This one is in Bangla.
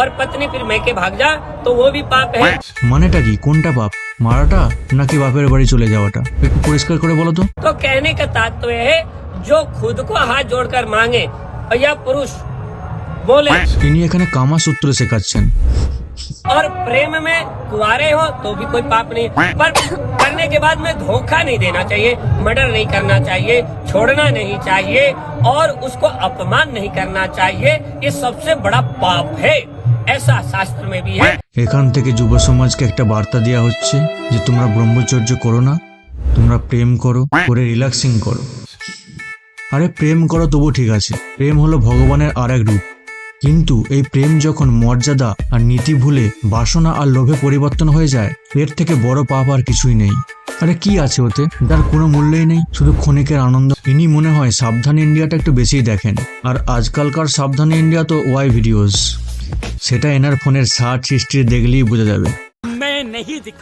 और पत्नी फिर मैके भाग जा तो वो भी पाप है। মানেটা কি? কোনটা পাপ, মারাটা নাকি বাপের বাড়ি চলে যাওয়াটা? একটু পরিষ্কার করে বলো তো। तो कहने का तात्पर्य है जो खुद को हाथ जोड़कर मांगे या पुरुष बोले তিনি এখানে কামা সূত্র শেখাচ্ছেন। और प्रेम में कुंवारे हो तो भी कोई पाप नहीं, पर करने के बाद में धोखा नहीं देना चाहिए, मर्डर नहीं करना चाहिए, छोड़ना नहीं चाहिए और उसको अपमान नहीं करना चाहिए। ये सबसे बड़ा पाप है, ऐसा शास्त्र में भी है। এখান থেকে যুব সমাজকে একটা বার্তা দেওয়া হচ্ছে যে তোমরা ব্রহ্মচর্য করো না, তোমরা প্রেম করো, করে রিল্যাক্সিং করো। আরে প্রেম করো তবু ঠিক আছে, প্রেম হলো ভগবানের আর এক রূপ, কিন্তু এই প্রেম যখন মর্যাদা আর নীতি ভুলে বাসনা আর লোভে পরিবর্তন হয়ে যায়, এর থেকে বড় পাপ আর কিছুই নেই। আরে কি আছে ওতে, যার কোনো মূল্যই নেই, শুধু ক্ষণিকের আনন্দ। ইনি মনে হয় সাবধান ইন্ডিয়াটা একটু বেশিই দেখেন, আর আজকালকার সাবধান ইন্ডিয়া তো ওয়াই ভিডিওস, সেটা এনার ফোনের সার্চ হিস্ট্রি দেখলেই বোঝা যাবে।